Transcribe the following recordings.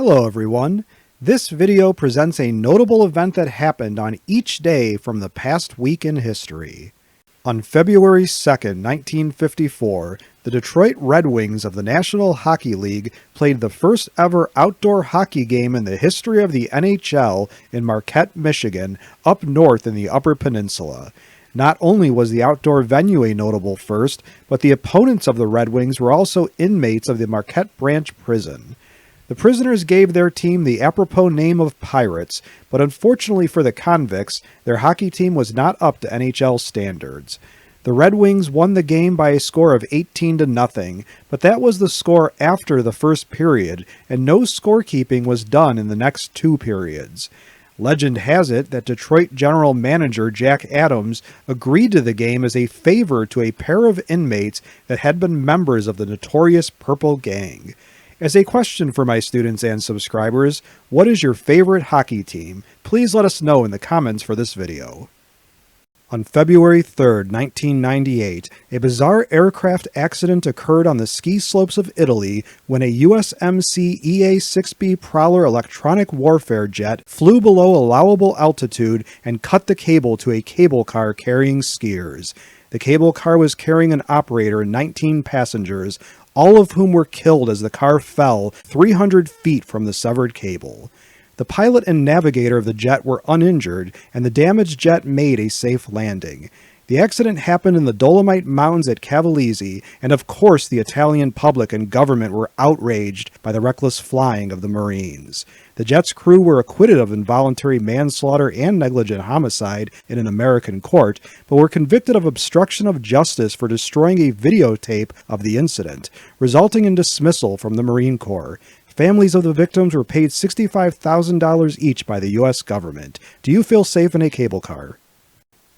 Hello everyone. This video presents a notable event that happened on each day from the past week in history. On February 2nd, 1954, the Detroit Red Wings of the National Hockey League played the first ever outdoor hockey game in the history of the NHL in Marquette, Michigan, up north in the Upper Peninsula. Not only was the outdoor venue a notable first, but the opponents of the Red Wings were also inmates of the Marquette Branch Prison. The prisoners gave their team the apropos name of Pirates, but unfortunately for the convicts, their hockey team was not up to NHL standards. The Red Wings won the game by a score of 18-0, but that was the score after the first period, and no scorekeeping was done in the next two periods. Legend has it that Detroit General Manager Jack Adams agreed to the game as a favor to a pair of inmates that had been members of the notorious Purple Gang. As a question for my students and subscribers, what is your favorite hockey team? Please let us know in the comments for this video. On February 3rd, 1998, a bizarre aircraft accident occurred on the ski slopes of Italy when a USMC EA-6B Prowler electronic warfare jet flew below allowable altitude and cut the cable to a cable car carrying skiers. The cable car was carrying an operator and 19 passengers, all of whom were killed as the car fell 300 feet from the severed cable. The pilot and navigator of the jet were uninjured, and the damaged jet made a safe landing. The accident happened in the Dolomite Mountains at Cavallese, and of course the Italian public and government were outraged by the reckless flying of the Marines. The jet's crew were acquitted of involuntary manslaughter and negligent homicide in an American court, but were convicted of obstruction of justice for destroying a videotape of the incident, resulting in dismissal from the Marine Corps. Families of the victims were paid $65,000 each by the U.S. government. Do you feel safe in a cable car?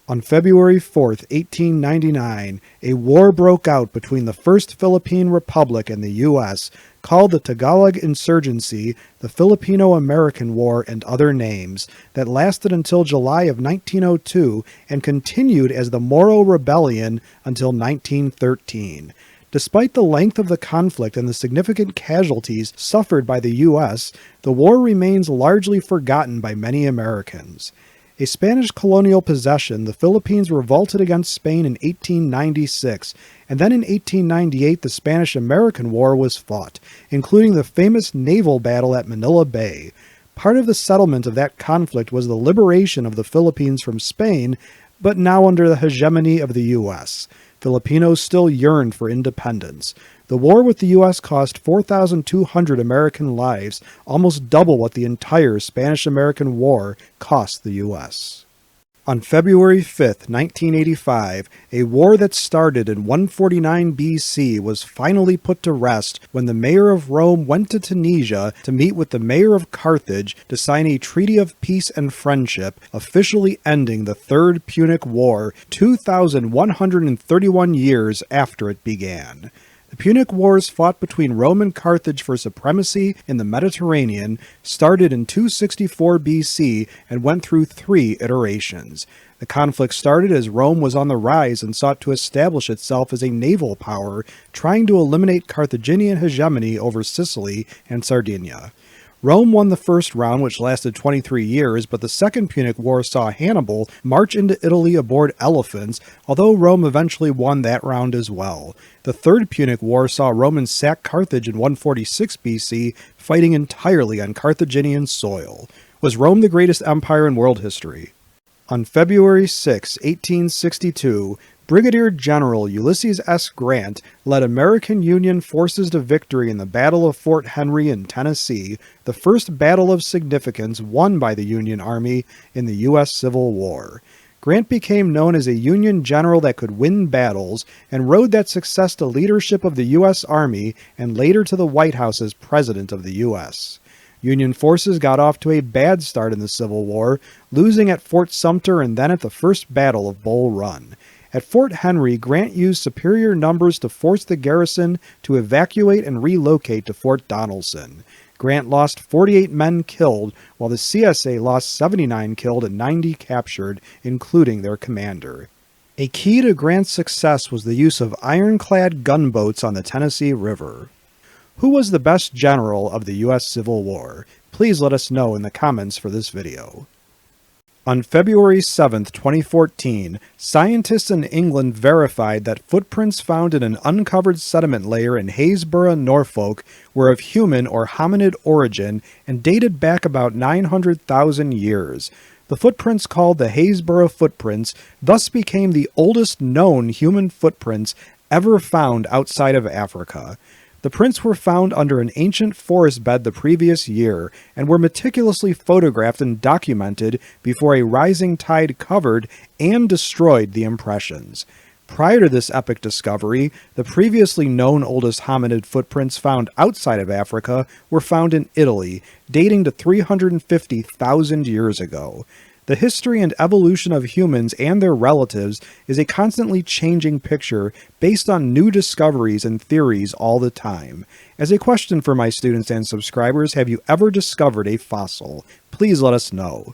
On February 4th, 1899, a war broke out between the First Philippine Republic and the U.S., called the Tagalog Insurgency, the Filipino-American War, and other names, that lasted until July of 1902 and continued as the Moro Rebellion until 1913. Despite the length of the conflict and the significant casualties suffered by the U.S., the war remains largely forgotten by many Americans. A Spanish colonial possession, the Philippines revolted against Spain in 1896, and then in 1898 the Spanish-American War was fought, including the famous naval battle at Manila Bay. Part of the settlement of that conflict was the liberation of the Philippines from Spain, but now under the hegemony of the U.S. Filipinos still yearned for independence. The war with the U.S. cost 4,200 American lives, almost double what the entire Spanish-American War cost the U.S. On February 5th, 1985, a war that started in 149 BC was finally put to rest when the mayor of Rome went to Tunisia to meet with the mayor of Carthage to sign a treaty of peace and friendship, officially ending the Third Punic War 2,131 years after it began. The Punic Wars fought between Rome and Carthage for supremacy in the Mediterranean, started in 264 BC and went through 3 iterations. The conflict started as Rome was on the rise and sought to establish itself as a naval power, trying to eliminate Carthaginian hegemony over Sicily and Sardinia. Rome won the first round, which lasted 23 years, but the Second Punic War saw Hannibal march into Italy aboard elephants, although Rome eventually won that round as well. The Third Punic War saw Romans sack Carthage in 146 BC, fighting entirely on Carthaginian soil. Was Rome the greatest empire in world history? On February 6, 1862, Brigadier General Ulysses S. Grant led American Union forces to victory in the Battle of Fort Henry in Tennessee, the first battle of significance won by the Union Army in the U.S. Civil War. Grant became known as a Union general that could win battles and rode that success to leadership of the U.S. Army and later to the White House as President of the U.S. Union forces got off to a bad start in the Civil War, losing at Fort Sumter and then at the First Battle of Bull Run. At Fort Henry, Grant used superior numbers to force the garrison to evacuate and relocate to Fort Donelson. Grant lost 48 men killed, while the CSA lost 79 killed and 90 captured, including their commander. A key to Grant's success was the use of ironclad gunboats on the Tennessee River. Who was the best general of the U.S. Civil War? Please let us know in the comments for this video. On February 7, 2014, scientists in England verified that footprints found in an uncovered sediment layer in Haysborough, Norfolk, were of human or hominid origin and dated back about 900,000 years. The footprints, called the Haysborough footprints, thus became the oldest known human footprints ever found outside of Africa. The prints were found under an ancient forest bed the previous year and were meticulously photographed and documented before a rising tide covered and destroyed the impressions. Prior to this epic discovery, the previously known oldest hominid footprints found outside of Africa were found in Italy, dating to 350,000 years ago. The history and evolution of humans and their relatives is a constantly changing picture based on new discoveries and theories all the time. As a question for my students and subscribers, have you ever discovered a fossil? Please let us know.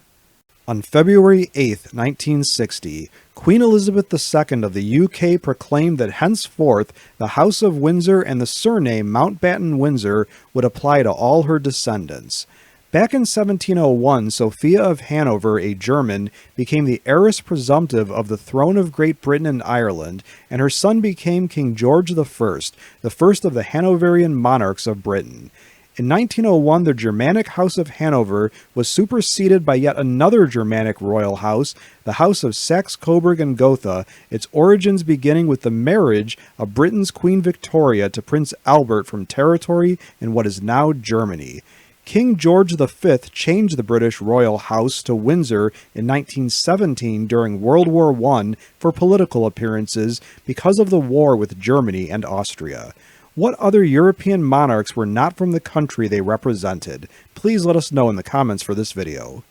On February 8, 1960, Queen Elizabeth II of the UK proclaimed that henceforth the House of Windsor and the surname Mountbatten-Windsor would apply to all her descendants. Back in 1701, Sophia of Hanover, a German, became the heiress presumptive of the throne of Great Britain and Ireland, and her son became King George I, the first of the Hanoverian monarchs of Britain. In 1901, the Germanic House of Hanover was superseded by yet another Germanic royal house, the House of Saxe-Coburg and Gotha, its origins beginning with the marriage of Britain's Queen Victoria to Prince Albert from territory in what is now Germany. King George V changed the British royal house to Windsor in 1917 during World War I for political appearances because of the war with Germany and Austria. What other European monarchs were not from the country they represented? Please let us know in the comments for this video.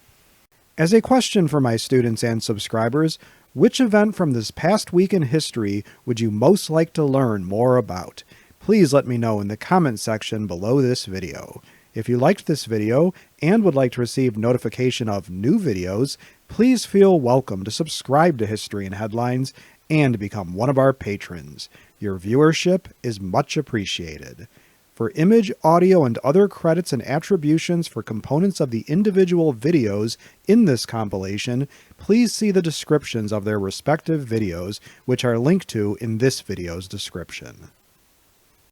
As a question for my students and subscribers, which event from this past week in history would you most like to learn more about? Please let me know in the comment section below this video. If you liked this video and would like to receive notification of new videos, please feel welcome to subscribe to History and Headlines and become one of our patrons. Your viewership is much appreciated. For image, audio, and other credits and attributions for components of the individual videos in this compilation, please see the descriptions of their respective videos, which are linked to in this video's description.